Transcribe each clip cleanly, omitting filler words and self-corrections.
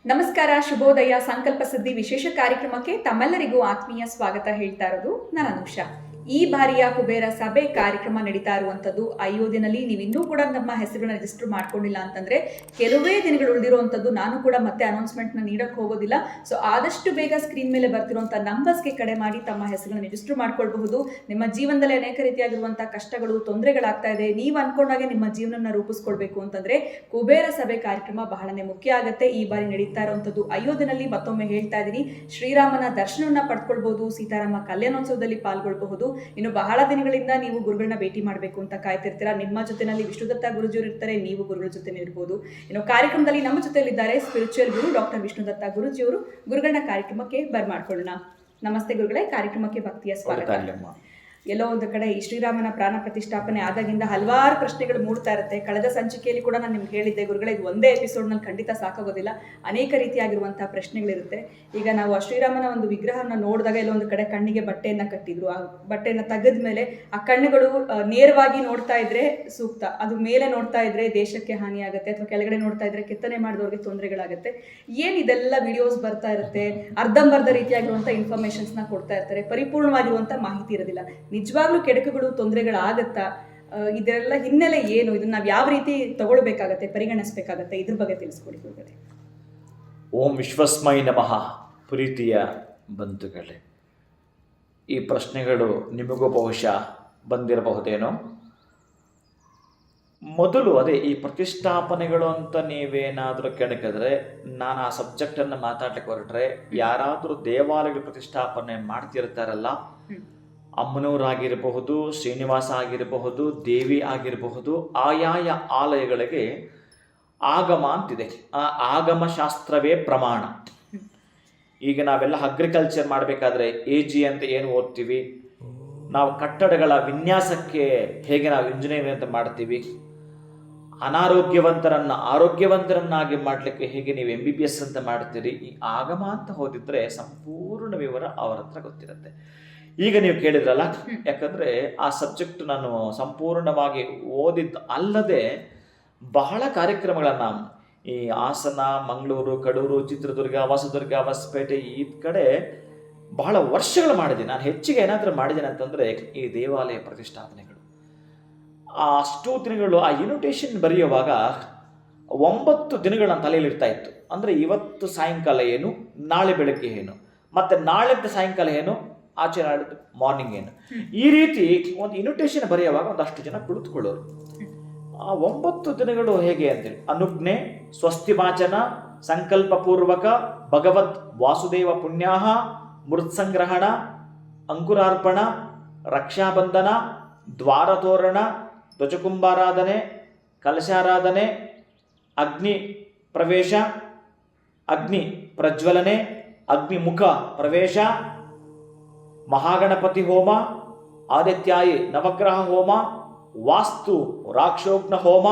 ನಮಸ್ಕಾರ, ಶುಭೋದಯ. ಸಂಕಲ್ಪ ಸಿದ್ಧಿ ವಿಶೇಷ ಕಾರ್ಯಕ್ರಮಕ್ಕೆ ತಮ್ಮೆಲ್ಲರಿಗೂ ಆತ್ಮೀಯ ಸ್ವಾಗತ ಹೇಳ್ತಾ ಇರೋದು ನಾನು ಅನುಷಾ. ಈ ಬಾರಿಯ ಕುಬೇರ ಸಭೆ ಕಾರ್ಯಕ್ರಮ ನಡೀತಾ ಇರುವಂತದ್ದು ಅಯೋಧ್ಯೆಯಲ್ಲಿ. ನೀವು ಇನ್ನೂ ಕೂಡ ನಮ್ಮ ಹೆಸರುಗಳನ್ನ ರಿಜಿಸ್ಟರ್ ಮಾಡ್ಕೊಂಡಿಲ್ಲ ಅಂತಂದ್ರೆ ಕೆಲವೇ ದಿನಗಳು ಉಳಿದಿರುವಂತದ್ದು. ನಾನು ಕೂಡ ಮತ್ತೆ ಅನೌನ್ಸ್ಮೆಂಟ್ ನ ನೀಡಕ್ ಹೋಗೋದಿಲ್ಲ. ಸೊ ಆದಷ್ಟು ಬೇಗ ಸ್ಕ್ರೀನ್ ಮೇಲೆ ಬರ್ತಿರುವಂತಹ ನಂಬರ್ಸ್ಗೆ ಕಡೆ ಮಾಡಿ ತಮ್ಮ ಹೆಸರುಗಳನ್ನ ರಿಜಿಸ್ಟರ್ ಮಾಡ್ಕೊಳ್ಬಹುದು. ನಿಮ್ಮ ಜೀವನದಲ್ಲಿ ಅನೇಕ ರೀತಿಯಾಗಿರುವಂತಹ ಕಷ್ಟಗಳು, ತೊಂದರೆಗಳಾಗ್ತಾ ಇದೆ, ನೀವು ಅನ್ಕೊಂಡಾಗೆ ನಿಮ್ಮ ಜೀವನನ ರೂಪಿಸ್ಕೊಳ್ಬೇಕು ಅಂತಂದ್ರೆ ಕುಬೇರ ಸಭೆ ಕಾರ್ಯಕ್ರಮ ಬಹಳನೇ ಮುಖ್ಯ ಆಗುತ್ತೆ. ಈ ಬಾರಿ ನಡೀತಾ ಇರುವಂತದ್ದು ಅಯೋಧ್ಯೆಯಲ್ಲಿ. ಮತ್ತೊಮ್ಮೆ ಹೇಳ್ತಾ ಇದ್ದೀನಿ, ಶ್ರೀರಾಮನ ದರ್ಶನವನ್ನ ಪಡ್ಕೊಳ್ಬಹುದು, ಸೀತಾರಾಮ ಕಲ್ಯಾಣೋತ್ಸವದಲ್ಲಿ ಪಾಲ್ಗೊಳ್ಬಹುದು. ಇನ್ನು ಬಹಳ ದಿನಗಳಿಂದ ನೀವು ಗುರುಗಳನ್ನ ಭೇಟಿ ಮಾಡಬೇಕು ಅಂತ ಕಾಯ್ತಿರ್ತೀರಾ. ನಿಮ್ಮ ಜೊತೆನಲ್ಲಿ ವಿಷ್ಣುದತ್ತ ಗುರುಜಿಯವರು ಇರ್ತಾರೆ, ನೀವು ಗುರುಗಳ ಜೊತೆ ಇರ್ಬೋದು. ಇನ್ನು ಕಾರ್ಯಕ್ರಮದಲ್ಲಿ ನಮ್ಮ ಜೊತೆಯಲ್ಲಿದ್ದಾರೆ ಸ್ಪಿರಿಚುವಲ್ ಗುರು ಡಾಕ್ಟರ್ ವಿಷ್ಣುದತ್ತ ಗುರುಜಿಯವರು. ಗುರುಗಳನ್ನ ಕಾರ್ಯಕ್ರಮಕ್ಕೆ ಬರ್ಮಾಡ್ಕೊಳ್ಳೋಣ. ನಮಸ್ತೆ ಗುರುಗಳೇ, ಕಾರ್ಯಕ್ರಮಕ್ಕೆ ಭಕ್ತಿಯ ಸ್ವಾಗತ. ಎಲ್ಲೋ ಒಂದು ಕಡೆ ಈ ಶ್ರೀರಾಮನ ಪ್ರಾಣ ಪ್ರತಿಷ್ಠಾಪನೆ ಆದಾಗಿಂದ ಹಲವಾರು ಪ್ರಶ್ನೆಗಳು ಮೂಡ್ತಾ ಇರುತ್ತೆ. ಕಳೆದ ಸಂಚಿಕೆಯಲ್ಲಿ ಕೂಡ ನಾನು ನಿಮ್ಗೆ ಹೇಳಿದ್ದೆ ಗುರುಗಳೇ, ಇದು ಒಂದೇ ಎಪಿಸೋಡ್ನಲ್ಲಿ ಖಂಡಿತ ಸಾಕಾಗೋದಿಲ್ಲ, ಅನೇಕ ರೀತಿಯಾಗಿರುವಂತಹ ಪ್ರಶ್ನೆಗಳಿರುತ್ತೆ. ಈಗ ನಾವು ಆ ಶ್ರೀರಾಮನ ಒಂದು ವಿಗ್ರಹವನ್ನು ನೋಡಿದಾಗ ಎಲ್ಲೋ ಒಂದು ಕಡೆ ಕಣ್ಣಿಗೆ ಬಟ್ಟೆಯನ್ನ ಕಟ್ಟಿದ್ರು. ಆ ಬಟ್ಟೆಯನ್ನ ತೆಗೆದ ಮೇಲೆ ಆ ಕಣ್ಣುಗಳು ನೇರವಾಗಿ ನೋಡ್ತಾ ಇದ್ರೆ ಸೂಕ್ತ, ಅದು ಮೇಲೆ ನೋಡ್ತಾ ಇದ್ರೆ ದೇಶಕ್ಕೆ ಹಾನಿ ಆಗುತ್ತೆ, ಅಥವಾ ಕೆಳಗಡೆ ನೋಡ್ತಾ ಇದ್ರೆ ಕೆತ್ತನೆ ಮಾಡಿದವ್ರಿಗೆ ತೊಂದರೆಗಳಾಗುತ್ತೆ. ಏನ್ ಇದೆಲ್ಲ ವಿಡಿಯೋಸ್ ಬರ್ತಾ ಇರುತ್ತೆ, ಅರ್ಧಂಬರ್ಧ ರೀತಿಯಾಗಿರುವಂಥ ಇನ್ಫಾರ್ಮೇಶನ್ಸ್ನ ಕೊಡ್ತಾ ಇರ್ತಾರೆ, ಪರಿಪೂರ್ಣವಾಗಿರುವಂಥ ಮಾಹಿತಿ ಇರೋದಿಲ್ಲ. ನಿಜವಾಗ್ಲೂ ಕೆಡಕುಗಳು, ತೊಂದರೆಗಳಾಗತ್ತಾ? ಇದೆಲ್ಲ ಹಿನ್ನೆಲೆ ಏನು? ಇದನ್ನ ನಾವು ಯಾವ ರೀತಿ ತಗೊಳ್ಬೇಕಾಗತ್ತೆ, ಪರಿಗಣಿಸಬೇಕಾಗತ್ತೆ? ಇದ್ರ ಬಗ್ಗೆ ತಿಳಿಸ್ಕೊಡಿ ಗುರುಗಳೇ. ಓಂ ವಿಶ್ವಸ್ಮೈ ನಮಃ. ಪ್ರೀತಿಯ ಬಂಧುಗಳೇ, ಈ ಪ್ರಶ್ನೆಗಳು ನಿಮಗೂ ಬಹುಶಃ ಬಂದಿರಬಹುದೇನೋ. ಮೊದಲು ಅದೇ ಈ ಪ್ರತಿಷ್ಠಾಪನೆಗಳು ಅಂತ ನೀವೇನಾದರೂ ಕೆಣಕಿದ್ರೆ, ನಾನು ಆ ಸಬ್ಜೆಕ್ಟನ್ನು ಮಾತಾಡ್ಲಿಕ್ಕೆ ಹೊರಟ್ರೆ, ಯಾರಾದರೂ ದೇವಾಲಯಗಳ ಪ್ರತಿಷ್ಠಾಪನೆ ಮಾಡ್ತಿರ್ತಾರಲ್ಲ, ಅಮ್ಮನವರಾಗಿರಬಹುದು, ಶ್ರೀನಿವಾಸ ಆಗಿರಬಹುದು, ದೇವಿ ಆಗಿರಬಹುದು, ಆಯಾಯ ಆಲಯಗಳಿಗೆ ಆಗಮ ಅಂತಿದೆ. ಆ ಆಗಮ ಶಾಸ್ತ್ರವೇ ಪ್ರಮಾಣ. ಈಗ ನಾವೆಲ್ಲ ಅಗ್ರಿಕಲ್ಚರ್ ಮಾಡಬೇಕಾದ್ರೆ AG ಅಂತ ಏನು ಓದ್ತೀವಿ, ನಾವು ಕಟ್ಟಡಗಳ ವಿನ್ಯಾಸಕ್ಕೆ ಹೇಗೆ ನಾವು ಇಂಜಿನಿಯರಿಂಗ್ ಅಂತ ಮಾಡ್ತೀವಿ, ಅನಾರೋಗ್ಯವಂತರನ್ನು ಆರೋಗ್ಯವಂತರನ್ನಾಗಿ ಮಾಡಲಿಕ್ಕೆ ಹೇಗೆ ನೀವು MBBS ಅಂತ ಮಾಡ್ತೀರಿ, ಈ ಆಗಮ ಅಂತ ಓದಿದ್ರೆ ಸಂಪೂರ್ಣ ವಿವರ ಅವರ ಹತ್ರ ಗೊತ್ತಿರುತ್ತೆ. ಈಗ ನೀವು ಕೇಳಿದ್ರಲ್ಲ, ಯಾಕಂದರೆ ಆ ಸಬ್ಜೆಕ್ಟ್ ನಾನು ಸಂಪೂರ್ಣವಾಗಿ ಓದಿದ್ದು ಅಲ್ಲದೆ ಬಹಳ ಕಾರ್ಯಕ್ರಮಗಳನ್ನು ಈ ಹಾಸನ, ಮಂಗಳೂರು, ಕಡೂರು, ಚಿತ್ರದುರ್ಗ, ಹೊಸದುರ್ಗ, ಹೊಸಪೇಟೆ ಈ ಕಡೆ ಬಹಳ ವರ್ಷಗಳು ಮಾಡಿದ್ದೀನಿ. ನಾನು ಹೆಚ್ಚಿಗೆ ಏನಾದರೂ ಮಾಡಿದ್ದೇನೆ ಅಂತಂದರೆ ಈ ದೇವಾಲಯ ಪ್ರತಿಷ್ಠಾಪನೆಗಳು. ಅಷ್ಟು ದಿನಗಳು ಆ ಇನ್ವಿಟೇಷನ್ ಬರೆಯುವಾಗ 9 ದಿನಗಳು ನನ್ನ ತಲೆಯಲ್ಲಿ ಇರ್ತಾ ಇತ್ತು. ಅಂದರೆ ಇವತ್ತು ಸಾಯಂಕಾಲ ಏನು, ನಾಳೆ ಬೆಳಗ್ಗೆ ಏನು, ಮತ್ತು ನಾಳೆದ ಸಾಯಂಕಾಲ ಏನು, ಆಚೆ ನಾಡಿದ್ದು ಮಾರ್ನಿಂಗ್ ಏನು, ಈ ರೀತಿ ಒಂದು ಇನ್ವಿಟೇಷನ್ ಬರೆಯುವಾಗ ಒಂದಷ್ಟು ಜನ ಕುಳಿತುಕೊಳ್ಳೋರು. ಆ 9 ದಿನಗಳು ಹೇಗೆ ಅಂತೇಳಿ ಅನುಜ್ಞೆ, ಸ್ವಸ್ತಿ ವಾಚನ, ಸಂಕಲ್ಪಪೂರ್ವಕ, ಭಗವತ್ ವಾಸುದೇವ ಪುಣ್ಯಾಹ, ಮೃತ್ಸಂಗ್ರಹಣ, ಅಂಕುರಾರ್ಪಣ, ರಕ್ಷಾಬಂಧನ, ದ್ವಾರತೋರಣ, ಧ್ವಜಕುಂಭಾರಾಧನೆ, ಕಲಶಾರಾಧನೆ, ಅಗ್ನಿ ಪ್ರವೇಶ, ಅಗ್ನಿ ಪ್ರಜ್ವಲನೆ, ಅಗ್ನಿಮುಖ ಪ್ರವೇಶ, ಮಹಾಗಣಪತಿ ಹೋಮ, ಆದಿತ್ಯಾಯಿ ನವಗ್ರಹ ಹೋಮ, ವಾಸ್ತು ರಾಕ್ಷೋಗ್ನ ಹೋಮ,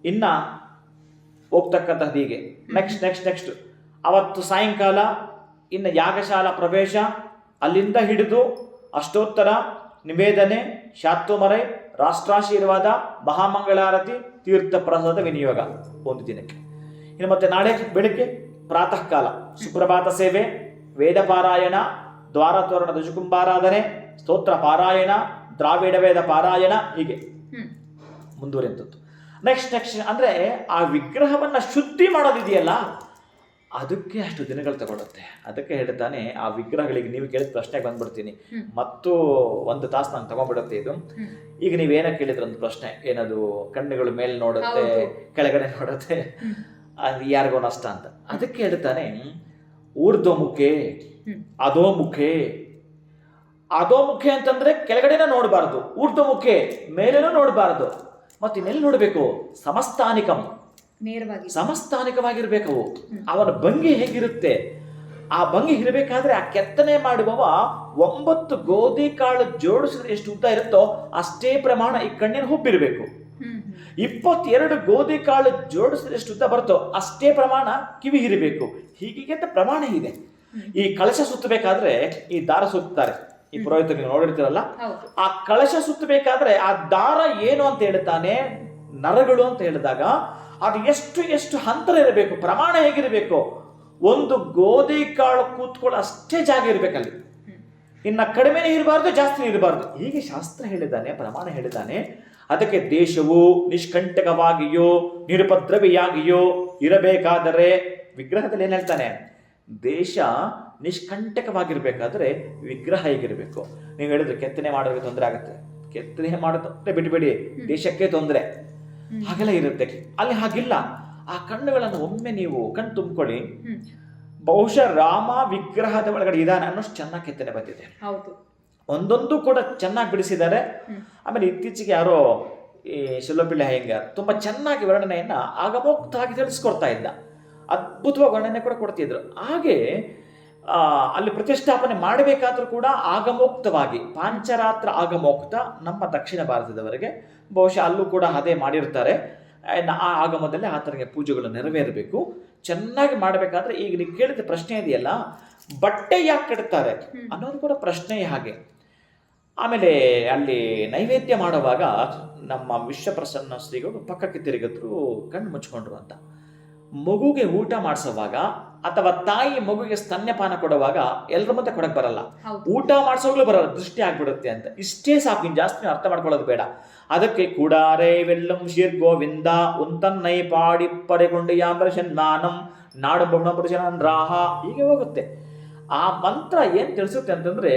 ಇನ್ನು ಹೋಗ್ತಕ್ಕಂಥದ್ದು ಹೀಗೆ. ನೆಕ್ಸ್ಟ್ ಅವತ್ತು ಸಾಯಂಕಾಲ ಇನ್ನು ಯಾಗಶಾಲಾ ಪ್ರವೇಶ, ಅಲ್ಲಿಂದ ಹಿಡಿದು ಅಷ್ಟೋತ್ತರ, ನಿವೇದನೆ, ಶಾತ್ವಮರೆ, ರಾಷ್ಟ್ರಾಶೀರ್ವಾದ, ಮಹಾಮಂಗಳಾರತಿ, ತೀರ್ಥ ಪ್ರಸಾದ ವಿನಿಯೋಗ ಒಂದು ದಿನಕ್ಕೆ. ಇನ್ನು ಮತ್ತೆ ನಾಳೆ ಬೆಳಗ್ಗೆ ಪ್ರಾತಃ ಕಾಲ ಸುಪ್ರಭಾತ ಸೇವೆ, ವೇದ ಪಾರಾಯಣ, ದ್ವಾರತೋರಣ, ಧ್ವಜಕುಂಭಾರಾಧನೆ, ಸ್ತೋತ್ರ ಪಾರಾಯಣ, ದ್ರಾವಿಡ ವೇದ ಪಾರಾಯಣ, ಹೀಗೆ ಮುಂದುವರಿಯುವಂಥದ್ದು. ನೆಕ್ಸ್ಟ್ ಅಂದರೆ ಆ ವಿಗ್ರಹವನ್ನು ಶುದ್ಧಿ ಮಾಡೋದಿದೆಯಲ್ಲ, ಅದಕ್ಕೆ ಅಷ್ಟು ದಿನಗಳು ತಗೊಳುತ್ತೆ. ಅದಕ್ಕೆ ಹೇಳ್ತಾನೆ ಆ ವಿಗ್ರಹಗಳಿಗೆ ನೀವು ಕೇಳಿದ ಪ್ರಶ್ನೆಗೆ ಬಂದ್ಬಿಡ್ತೀನಿ. ಮತ್ತು 1 ತಾಸು ನಾನು ತಗೊಂಡ್ಬಿಡುತ್ತೆ ಇದು. ಈಗ ನೀವೇನ ಕೇಳಿದ್ರೆ ಒಂದು ಪ್ರಶ್ನೆ, ಏನದು ಕಣ್ಣುಗಳು ಮೇಲೆ ನೋಡುತ್ತೆ, ಕೆಳಗಡೆ ನೋಡುತ್ತೆ, ಅದು ಯಾರಿಗೋ ನಷ್ಟ ಅಂತ. ಅದಕ್ಕೆ ಹೇಳ್ತಾನೆ ಊರ್ಧ್ವಮುಖೆ, ಅಧೋಮುಖೆ. ಅಧೋಮುಖೆ ಅಂತಂದ್ರೆ ಕೆಳಗಡೆನ ನೋಡಬಾರ್ದು, ಊರ್ಧ್ವಮುಖೆ ಮೇಲೇನೂ ನೋಡಬಾರ್ದು. ಮತ್ತೆ ಇನ್ನೆಲ್ಲಿ ನೋಡಬೇಕು? ಸಮಸ್ಥಾನಿಕಂ, ಸಮಸ್ಥಾನಿಕವಾಗಿರ್ಬೇಕು. ಅವನ ಭಂಗಿ ಹೇಗಿರುತ್ತೆ, ಆ ಭಂಗಿ ಇರಬೇಕಾದ್ರೆ ಆ ಕೆತ್ತನೆ ಮಾಡುವವ 9 ಗೋಧಿ ಕಾಳು ಜೋಡಿಸಿದ್ರೆ ಎಷ್ಟು ಉದ್ದ ಇರುತ್ತೋ ಅಷ್ಟೇ ಪ್ರಮಾಣ ಈ ಕಣ್ಣಿನ ಹುಬ್ಬಿರಬೇಕು. 22 ಗೋಧಿ ಕಾಳು ಜೋಡಿಸಿದ್ರೆ ಎಷ್ಟು ಉದ್ದ ಬರುತ್ತೋ ಅಷ್ಟೇ ಪ್ರಮಾಣ ಕಿವಿ ಇರಬೇಕು. ಹೀಗೆ ಪ್ರಮಾಣ ಇದೆ. ಈ ಕಳಶ ಸುತ್ತಬೇಕಾದ್ರೆ ಈ ದಾರ ಸುತ್ತಾರೆ, ಈ ಪುರೋಹಿತರು ನೀವು ನೋಡಿರ್ತೀರಲ್ಲ, ಹೌದು. ಆ ಕಳಶ ಸುತ್ತಬೇಕಾದ್ರೆ ಆ ದಾರ ಏನು ಅಂತ ಹೇಳ್ತಾನೆ, ನರಗಳು ಅಂತ ಹೇಳಿದಾಗ ಅದು ಎಷ್ಟು ಎಷ್ಟು ಹಂತರ ಇರಬೇಕು, ಪ್ರಮಾಣ ಹೇಗಿರಬೇಕು, ಒಂದು ಗೋಧಿ ಕಾಳು ಕೂತ್ಕೊಳ್ಳೋ ಅಷ್ಟೇ ಜಾಗ ಇರ್ಬೇಕಲ್ಲಿ, ಇನ್ನ ಕಡಿಮೆನೇ ಇರಬಾರ್ದು ಜಾಸ್ತಿ ಇರಬಾರ್ದು. ಹೀಗೆ ಶಾಸ್ತ್ರ ಹೇಳಿದ್ದಾನೆ, ಪ್ರಮಾಣ ಹೇಳಿದ್ದಾನೆ. ಅದಕ್ಕೆ ದೇಶವು ನಿಷ್ಕಂಟಕವಾಗಿಯೋ ನಿರುಪದ್ರವಿಯಾಗಿಯೋ ಇರಬೇಕಾದರೆ, ವಿಗ್ರಹದಲ್ಲಿ ಏನ್ ಹೇಳ್ತಾನೆ, ದೇಶ ನಿಷ್ಕಂಟಕವಾಗಿರ್ಬೇಕಾದ್ರೆ ವಿಗ್ರಹ ಹೇಗಿರ್ಬೇಕು. ನೀವು ಹೇಳಿದ್ರೆ ಕೆತ್ತನೆ ಮಾಡೋರಿಗೆ ತೊಂದರೆ ಆಗುತ್ತೆ, ಕೆತ್ತನೆ ಮಾಡೋದ್ರೆ ಬಿಟ್ಬಿಡಿ, ದೇಶಕ್ಕೆ ತೊಂದರೆ, ಹಾಗೆಲ್ಲ ಇರುತ್ತೆ. ಅಲ್ಲಿ ಹಾಗಿಲ್ಲ. ಆ ಕಣ್ಣುಗಳನ್ನು ಒಮ್ಮೆ ನೀವು ಕಣ್ಣು ತುಂಬಿಕೊಳ್ಳಿ, ಬಹುಶಃ ರಾಮ ವಿಗ್ರಹದ ಒಳಗಡೆ ಇದಾನೆ ಅನ್ನೋಷ್ಟು ಚೆನ್ನಾಗಿ ಕೆತ್ತನೆ ಬಂದಿದೆ. ಒಂದೊಂದು ಕೂಡ ಚೆನ್ನಾಗಿ ಬಿಡಿಸಿದ್ದಾರೆ. ಆಮೇಲೆ ಇತ್ತೀಚೆಗೆ ಯಾರೋ ಈ ಶಿಲೋಪಿಳ್ಳಿ ಅಯ್ಯಂಗಾರ್ ತುಂಬಾ ಚೆನ್ನಾಗಿ ವರ್ಣನೆಯನ್ನ ಆಗಮೋಕ್ತವಾಗಿ ತಿಳಿಸ್ಕೊಡ್ತಾ ಇದ್ದ, ಅದ್ಭುತವಾಗಿ ವರ್ಣನೆ ಕೂಡ ಕೊಡ್ತಿದ್ರು. ಹಾಗೆ ಅಲ್ಲಿ ಪ್ರತಿಷ್ಠಾಪನೆ ಮಾಡಬೇಕಾದ್ರೂ ಕೂಡ ಆಗಮೋಕ್ತವಾಗಿ, ಪಾಂಚರಾತ್ರ ಆಗಮೋಕ್ತ ನಮ್ಮ ದಕ್ಷಿಣ ಭಾರತದವರೆಗೆ ಬಹುಶಃ ಅಲ್ಲೂ ಕೂಡ ಅದೇ ಮಾಡಿರ್ತಾರೆ. ಆ ಆಗಮದಲ್ಲಿ ಆ ಥರ ಪೂಜೆಗಳು ನೆರವೇರಬೇಕು. ಚೆನ್ನಾಗಿ ಮಾಡಬೇಕಾದ್ರೆ ಈಗ ನೀವು ಕೇಳಿದ ಪ್ರಶ್ನೆ ಇದೆಯಲ್ಲ, ಬಟ್ಟೆ ಯಾಕೆ ಕಟ್ತಾರೆ ಅನ್ನೋದು ಕೂಡ ಪ್ರಶ್ನೆ ಹಾಗೆ. ಆಮೇಲೆ ಅಲ್ಲಿ ನೈವೇದ್ಯ ಮಾಡುವಾಗ ನಮ್ಮ ವಿಶ್ವಪ್ರಸನ್ನ ಶ್ರೀಗಳು ಪಕ್ಕಕ್ಕೆ ತಿರುಗಿದ್ರು, ಕಣ್ಣು ಮುಚ್ಕೊಂಡ್ರು ಅಂತ. ಮಗುಗೆ ಊಟ ಮಾಡಿಸುವಾಗ ಅಥವಾ ತಾಯಿ ಮಗುಗೆ ಸ್ತನ್ಯಪಾನ ಕೊಡುವಾಗ ಎಲ್ಲರ ಮುಂದೆ ಕೊಡಕ್ ಬರಲ್ಲ, ಊಟ ಮಾಡಿಸೋಗ್ಲೂ ಬರಲ್ಲ, ದೃಷ್ಟಿ ಆಗ್ಬಿಡುತ್ತೆ ಅಂತ. ಇಷ್ಟೇ ಸಾಕು, ಇನ್ನು ಜಾಸ್ತಿ ಅರ್ಥ ಮಾಡ್ಕೊಳ್ಳೋದು ಬೇಡ. ಅದಕ್ಕೆ ಕೂಡಾರೆ ವೆಲ್ಲಂ ಶೀರ್ ಗೋವಿಂದ ಉಂತನ್ನೈ ಪಾಡಿ ಪಡೆಗೊಂಡು ಯಾಂಬರಶನ್ನಾನಂ ನಾಡು ಬಹುಣಪುರುಷನ ರಾಹ, ಹೀಗೆ ಹೋಗುತ್ತೆ. ಆ ಮಂತ್ರ ಏನ್ ತಿಳಿಸುತ್ತೆ ಅಂತಂದ್ರೆ,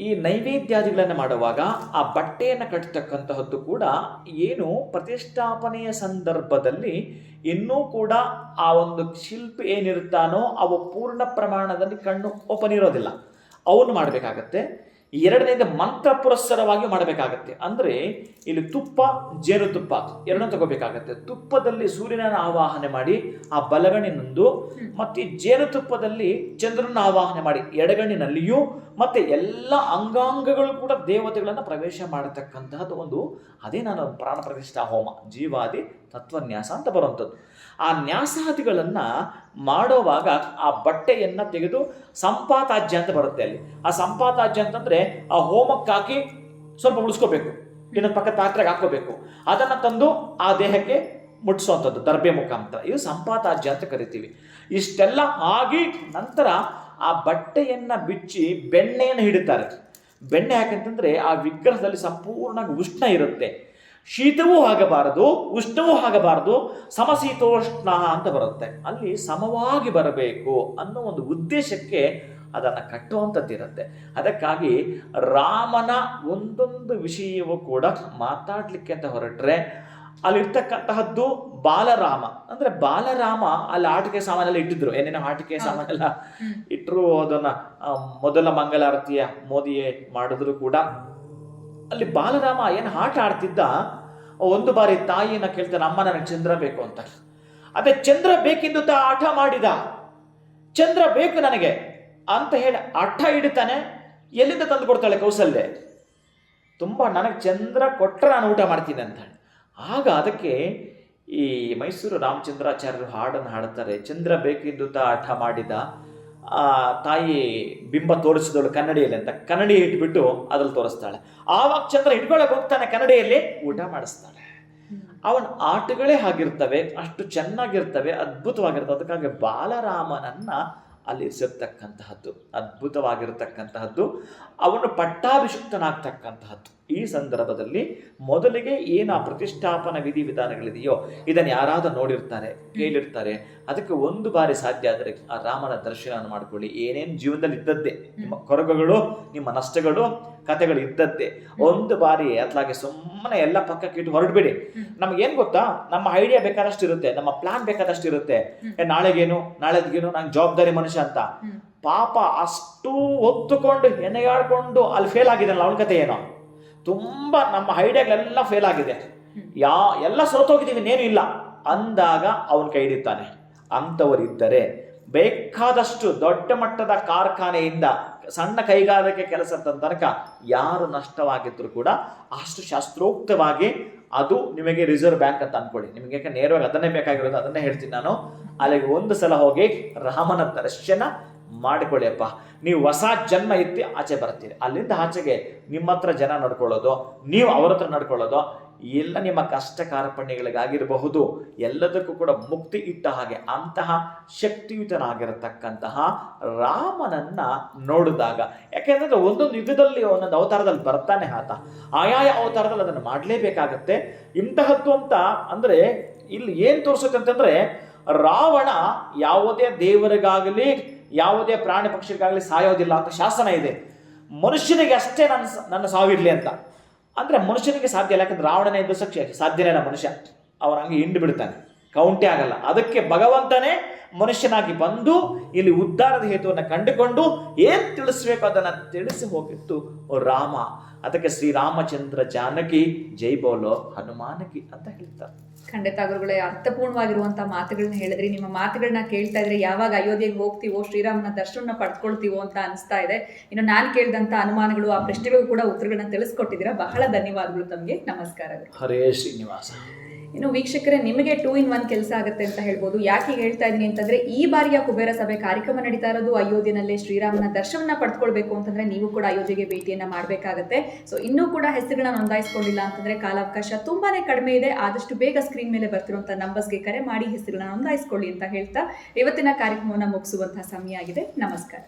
ಈ ನೈವೇದ್ಯಾದಿಗಳನ್ನು ಮಾಡುವಾಗ ಆ ಬಟ್ಟೆಯನ್ನು ಕಟ್ಟತಕ್ಕಂತಹದ್ದು ಕೂಡ ಏನು ಪ್ರತಿಷ್ಠಾಪನೆಯ ಸಂದರ್ಭದಲ್ಲಿ ಇನ್ನೂ ಕೂಡ ಆ ಒಂದು ಶಿಲ್ಪಿ ಏನಿರ್ತಾನೋ ಅವು ಪೂರ್ಣ ಪ್ರಮಾಣದಲ್ಲಿ ಕಣ್ಣು ಓಪನ್ ಇರೋದಿಲ್ಲ, ಅವನು ಮಾಡಬೇಕಾಗತ್ತೆ. ಎರಡನೇದು ಮಂತ್ರ ಪುರಸ್ಸರವಾಗಿ ಮಾಡಬೇಕಾಗತ್ತೆ. ಅಂದ್ರೆ ಇಲ್ಲಿ ತುಪ್ಪ, ಜೇನುತುಪ್ಪ ಎರಡನ್ನೂ ತಗೋಬೇಕಾಗತ್ತೆ. ತುಪ್ಪದಲ್ಲಿ ಸೂರ್ಯನ ಆವಾಹನೆ ಮಾಡಿ ಆ ಬಲಗಣ್ಣಿನೊಂದು, ಮತ್ತೆ ಜೇನುತುಪ್ಪದಲ್ಲಿ ಚಂದ್ರನ ಆವಾಹನೆ ಮಾಡಿ ಎಡಗಣ್ಣಿನಲ್ಲಿಯೂ, ಮತ್ತೆ ಎಲ್ಲ ಅಂಗಾಂಗಗಳು ಕೂಡ ದೇವತೆಗಳನ್ನು ಪ್ರವೇಶ ಮಾಡತಕ್ಕಂತಹದ್ದು ಒಂದು, ಅದೇ ನಾನು ಪ್ರಾಣ ಪ್ರತಿಷ್ಠಾ ಹೋಮ, ಜೀವಾದಿ ತತ್ವನ್ಯಾಸ ಅಂತ ಬರುವಂಥದ್ದು. ಆ ನ್ಯಾಸಾದಿಗಳನ್ನ ಮಾಡೋವಾಗ ಆ ಬಟ್ಟೆಯನ್ನ ತೆಗೆದು ಸಂಪಾತಾಜ್ಯ ಅಂತ ಬರುತ್ತೆ ಅಲ್ಲಿ. ಆ ಸಂಪಾತಾಜ್ಯ ಅಂತಂದ್ರೆ ಆ ಹೋಮಕ್ಕೆ ಹಾಕಿ ಸ್ವಲ್ಪ ಉಳಿಸ್ಕೋಬೇಕು, ಇನ್ನೊಂದು ಪಕ್ಕ ತಾಟ್ರಾಗ ಹಾಕೋಬೇಕು, ಅದನ್ನ ತಂದು ಆ ದೇಹಕ್ಕೆ ಮುಟ್ಟಿಸುವಂಥದ್ದು ದರ್ಬೆ ಮುಖಾಂತರ, ಇದು ಸಂಪಾತಾಜ್ಯ ಅಂತ ಕರಿತೀವಿ. ಇಷ್ಟೆಲ್ಲ ಆಗಿ ನಂತರ ಆ ಬಟ್ಟೆಯನ್ನ ಬಿಚ್ಚಿ ಬೆಣ್ಣೆಯನ್ನು ಹಿಡಿತಾರೆ. ಬೆಣ್ಣೆ ಯಾಕಂತಂದ್ರೆ ಆ ವಿಗ್ರಹದಲ್ಲಿ ಸಂಪೂರ್ಣ ಉಷ್ಣ ಇರುತ್ತೆ, ಶೀತವೂ ಆಗಬಾರದು ಉಷ್ಣವೂ ಆಗಬಾರದು, ಸಮಶೀತೋಷ್ಣ ಅಂತ ಬರುತ್ತೆ. ಅಲ್ಲಿ ಸಮವಾಗಿ ಬರಬೇಕು ಅನ್ನೋ ಒಂದು ಉದ್ದೇಶಕ್ಕೆ ಅದನ್ನು ಕಟ್ಟುವಂಥದ್ದಿರುತ್ತೆ. ಅದಕ್ಕಾಗಿ ರಾಮನ ಒಂದೊಂದು ವಿಷಯವೂ ಕೂಡ ಮಾತಾಡ್ಲಿಕ್ಕೆ ಅಂತ ಹೊರಟ್ರೆ ಅಲ್ಲಿರ್ತಕ್ಕಂತಹದ್ದು ಬಾಲರಾಮ. ಅಂದ್ರೆ ಬಾಲರಾಮ ಅಲ್ಲಿ ಆಟಿಕೆ ಸಾಮಾನೆಲ್ಲ ಇಟ್ಟಿದ್ರು, ಏನೇನೋ ಆಟಿಕೆ ಸಾಮಾನೆಲ್ಲ ಇಟ್ಟರು. ಅದನ್ನ ಮೊದಲ ಮಂಗಳಾರತಿಯ ಮೋದಿಯೇ ಮಾಡಿದ್ರು ಕೂಡ ಅಲ್ಲಿ ಬಾಲರಾಮ ಏನು ಆಟ ಆಡ್ತಿದ್ದ. ಒಂದು ಬಾರಿ ತಾಯಿನ ಕೇಳ್ತಾನೆ, ಅಮ್ಮ ನನಗೆ ಚಂದ್ರ ಬೇಕು ಅಂತ. ಅದೇ ಚಂದ್ರ ಬೇಕೆಂದು ಆಟ ಮಾಡಿದ, ಚಂದ್ರ ಬೇಕು ನನಗೆ ಅಂತ ಹೇಳಿ ಹಠ ಹಿಡಿತಾನೆ. ಎಲ್ಲಿಂದ ತಂದು ಕೊಡ್ತಾಳೆ ಕೌಸಲ್ಯ, ತುಂಬಾ ನನಗೆ ಚಂದ್ರ ಕೊಟ್ಟರೆ ನಾನು ಊಟ ಮಾಡ್ತೀನಿ ಅಂತ. ಆಗ ಅದಕ್ಕೆ ಈ ಮೈಸೂರು ರಾಮಚಂದ್ರಾಚಾರ್ಯರು ಹಾಡನ್ನು ಹಾಡುತ್ತಾರೆ, ಚಂದ್ರ ಬೇಕೆಂದು ಹಠ ಮಾಡಿದ, ತಾಯಿ ಬಿಂಬ ತೋರಿಸಿದವಳು ಕನ್ನಡಿಯಲ್ಲಿ ಅಂತ, ಕನ್ನಡಿ ಇಟ್ಬಿಟ್ಟು ಅದ್ರಲ್ಲಿ ತೋರಿಸ್ತಾಳೆ. ಆವಾಗ ಚಂದ್ರ ಇಟ್ಕೊಳಕ್ ಹೋಗ್ತಾನೆ, ಕನ್ನಡಿಯಲ್ಲಿ ಊಟ ಮಾಡಿಸ್ತಾಳೆ. ಅವನ ಆಟಗಳೇ ಹಾಗಿರ್ತವೆ, ಅಷ್ಟು ಚೆನ್ನಾಗಿರ್ತವೆ, ಅದ್ಭುತವಾಗಿರ್ತವೆ. ಅದಕ್ಕಾಗಿ ಬಾಲರಾಮನನ್ನ ಅಲ್ಲಿ ಇರಿಸಿರ್ತಕ್ಕಂತಹದ್ದು, ಅದ್ಭುತವಾಗಿರತಕ್ಕಂತಹದ್ದು, ಅವನು ಪಟ್ಟಾಭಿಷಿಕ್ತನಾಗ್ತಕ್ಕಂತಹದ್ದು. ಈ ಸಂದರ್ಭದಲ್ಲಿ ಮೊದಲಿಗೆ ಏನು ಆ ಪ್ರತಿಷ್ಠಾಪನಾ ವಿಧಿವಿಧಾನಗಳಿದೆಯೋ ಇದನ್ನು ಯಾರಾದರೂ ನೋಡಿರ್ತಾರೆ, ಕೇಳಿರ್ತಾರೆ. ಅದಕ್ಕೆ ಒಂದು ಬಾರಿ ಸಾಧ್ಯ ಆದರೆ ಆ ರಾಮನ ದರ್ಶನ ಮಾಡ್ಕೊಳ್ಳಿ. ಏನೇನು ಜೀವನದಲ್ಲಿ ಇದ್ದದ್ದೇ, ನಿಮ್ಮ ಕೊರಗುಗಳು, ನಿಮ್ಮ ನಷ್ಟಗಳು, ಕಥೆಗಳು ಇದ್ದದ್ದೇ. ಒಂದು ಬಾರಿ ಅತ್ಲಾಗೆ ಸುಮ್ಮನೆ ಎಲ್ಲ ಪಕ್ಕಕ್ಕೆ ಇಟ್ಟು ಹೊರಡ್ಬೇಡಿ. ನಮ್ಗೇನು ಗೊತ್ತಾ, ನಮ್ಮ ಐಡಿಯಾ ಬೇಕಾದಷ್ಟು ಇರುತ್ತೆ, ನಮ್ಮ ಪ್ಲಾನ್ ಬೇಕಾದಷ್ಟು ಇರುತ್ತೆ. ನಾಳೆಗೇನು ನಾಳೆದ್ಗೇನು, ನಂಗೆ ಜವಾಬ್ದಾರಿ ಮನುಷ್ಯ ಅಂತ. ಪಾಪ ಅಷ್ಟು ಹೊತ್ತುಕೊಂಡು ಎಣ್ಣೆಗಾಡ್ಕೊಂಡು ಅಲ್ಲಿ ಫೇಲ್ ಆಗಿದೆನಲ್ಲ, ಅವನ ಕತೆ ಏನೋ. ತುಂಬಾ ನಮ್ಮ ಐಡಿಯಾಗಳೆಲ್ಲ ಫೇಲ್ ಆಗಿದೆ, ಎಲ್ಲ ಸೋತೋಗಿದ್ದೀವಿ, ಇನ್ನೇನು ಇಲ್ಲ ಅಂದಾಗ ಅವನ ಕೈ ಹಿಡಿತಾನೆ. ಅಂಥವರಿದ್ದರೆ ಬೇಕಾದಷ್ಟು ದೊಡ್ಡ ಮಟ್ಟದ ಕಾರ್ಖಾನೆಯಿಂದ ಸಣ್ಣ ಕೈಗಾರಿಕೆ ಕೆಲಸದ ತನಕ ಯಾರು ನಷ್ಟವಾಗಿದ್ರು ಕೂಡ ಅಷ್ಟು ಶಾಸ್ತ್ರೋಕ್ತವಾಗಿ ಅದು ನಿಮಗೆ ರಿಸರ್ವ್ ಬ್ಯಾಂಕ್ ಅಂತ ಅನ್ಕೊಳ್ಳಿ. ನಿಮಗೆ ನೇರವಾಗಿ ಅದನ್ನೇ ಬೇಕಾಗಿರೋದು, ಅದನ್ನೇ ಹೇಳ್ತೀನಿ ನಾನು. ಅಲ್ಲಿಗೆ ಒಂದು ಸಲ ಹೋಗಿ ರಾಮನ ದರ್ಶನ ಮಾಡಿಕೊಳ್ಳಿಯಪ್ಪ. ನೀವು ಹೊಸ ಜನ್ಮ ಎತ್ತಿ ಆಚೆ ಬರ್ತೀರಿ. ಅಲ್ಲಿಂದ ಆಚೆಗೆ ನಿಮ್ಮ ಹತ್ರ ಜನ ನಡ್ಕೊಳ್ಳೋದು, ನೀವು ಅವ್ರ ಹತ್ರ ನಡ್ಕೊಳ್ಳೋದು, ಎಲ್ಲ ನಿಮ್ಮ ಕಷ್ಟ ಕಾರ್ಪಣ್ಯಗಳಿಗಾಗಿರಬಹುದು, ಎಲ್ಲದಕ್ಕೂ ಕೂಡ ಮುಕ್ತಿ ಇಟ್ಟ ಹಾಗೆ ಅಂತಹ ಶಕ್ತಿಯುತನಾಗಿರತಕ್ಕಂತಹ ರಾಮನನ್ನ ನೋಡಿದಾಗ, ಯಾಕೆಂದ್ರೆ ಒಂದೊಂದು ಯುಗದಲ್ಲಿ ಒಂದೊಂದು ಅವತಾರದಲ್ಲಿ ಬರ್ತಾನೆ ಆತ, ಆಯಾಯ ಅವತಾರದಲ್ಲಿ ಅದನ್ನು ಮಾಡಲೇಬೇಕಾಗತ್ತೆ. ಇಂತಹದ್ದು ಅಂತ ಅಂದ್ರೆ ಇಲ್ಲಿ ಏನ್ ತೋರಿಸುತ್ತೆ ಅಂತಂದ್ರೆ, ರಾವಣ ಯಾವುದೇ ದೇವರಿಗಾಗಲಿ ಯಾವುದೇ ಪ್ರಾಣಿ ಪಕ್ಷಿಗಾಗಲಿ ಸಾಯೋದಿಲ್ಲ ಅಂತ ಶಾಸನ ಇದೆ. ಮನುಷ್ಯನಿಗೆ ಅಷ್ಟೇ ನನ್ನ ಸಾವಿರಲಿ ಅಂತ. ಅಂದ್ರೆ ಮನುಷ್ಯನಿಗೆ ಸಾಧ್ಯ ಇಲ್ಲ, ಯಾಕಂದ್ರೆ ರಾವಣನೇ ಎದುರಿಸಕ್ಕೆ ಸಾಧ್ಯನೇ ಇಲ್ಲ. ಮನುಷ್ಯ ಅವನ ಹಂಗೆ ಹಿಂಡು ಬಿಡ್ತಾನೆ, ಕೌಂಟೇ ಆಗಲ್ಲ. ಅದಕ್ಕೆ ಭಗವಂತನೇ ಮನುಷ್ಯನಾಗಿ ಬಂದು ಇಲ್ಲಿ ಉದ್ಧಾರದ ಹೇತುವನ್ನು ಕಂಡುಕೊಂಡು ಏನ್ ತಿಳಿಸ್ಬೇಕು ಅದನ್ನ ತಿಳಿಸಿ ಹೋಗಿತ್ತು ರಾಮ. ಅದಕ್ಕೆ ಶ್ರೀರಾಮಚಂದ್ರ ಜಾನಕಿ ಜೈ ಬೋಲೋ ಹನುಮಾನಕಿ ಅಂತ ಹೇಳ್ತಾರೆ. ಖಂಡಿತ ಗುರುಗಳೇ, ಅರ್ಥಪೂರ್ಣವಾಗಿರುವಂತಹ ಮಾತುಗಳನ್ನ ಹೇಳಿದ್ರಿ. ನಿಮ್ಮ ಮಾತುಗಳನ್ನ ಕೇಳ್ತಾ ಇದ್ರೆ ಯಾವಾಗ ಅಯೋಧ್ಯೆಗೆ ಹೋಗ್ತೀವೋ, ಶ್ರೀರಾಮನ ದರ್ಶನ ಪಡ್ಕೊಳ್ತೀವೋ ಅಂತ ಅನಿಸ್ತಾ ಇದೆ. ಇನ್ನು ನಾನು ಕೇಳಿದಂತ ಅನುಮಾನಗಳು, ಆ ಪ್ರಶ್ನೆಗಳು ಕೂಡ ಉತ್ತರಗಳನ್ನ ತಿಳಿಸ್ಕೊಟ್ಟಿದ್ದೀರಾ. ಬಹಳ ಧನ್ಯವಾದಗಳು ತಮಗೆ. ನಮಸ್ಕಾರಗಳು. ಹರೇ ಶ್ರೀನಿವಾಸ. ಇನ್ನು ವೀಕ್ಷಕರೇ, ನಿಮಗೆ 2 in 1 ಕೆಲಸ ಆಗುತ್ತೆ ಅಂತ ಹೇಳ್ಬೋದು. ಯಾಕೆ ಹೇಳ್ತಾ ಇದ್ದೀನಿ ಅಂತಂದ್ರೆ, ಈ ಬಾರಿಯ ಕುಬೇರ ಸಭೆ ಕಾರ್ಯಕ್ರಮ ನಡೀತಾ ಇರೋದು ಅಯೋಧ್ಯೆನಲ್ಲೇ. ಶ್ರೀರಾಮನ ದರ್ಶನವನ್ನ ಪಡ್ಕೊಳ್ಬೇಕು ಅಂತಂದ್ರೆ ನೀವು ಕೂಡ ಅಯೋಧ್ಯೆಗೆ ಭೇಟಿಯನ್ನ ಮಾಡಬೇಕಾಗತ್ತೆ. ಸೊ ಇನ್ನೂ ಕೂಡ ಹೆಸರುಗಳನ್ನ ನೋಂದಾಯಿಸ್ಕೊಂಡಿಲ್ಲ ಅಂತಂದ್ರೆ ಕಾಲಾವಕಾಶ ತುಂಬಾನೇ ಕಡಿಮೆ ಇದೆ. ಆದಷ್ಟು ಬೇಗ ಸ್ಕ್ರೀನ್ ಮೇಲೆ ಬರ್ತಿರುವಂತಹ ನಂಬರ್ಸ್ಗೆ ಕರೆ ಮಾಡಿ ಹೆಸರುಗಳನ್ನ ನೋಂದಾಯಿಸ್ಕೊಳ್ಳಿ ಅಂತ ಹೇಳ್ತಾ ಇವತ್ತಿನ ಕಾರ್ಯಕ್ರಮವನ್ನು ಮುಗಿಸುವಂತಹ ಸಮಯ ಆಗಿದೆ. ನಮಸ್ಕಾರ.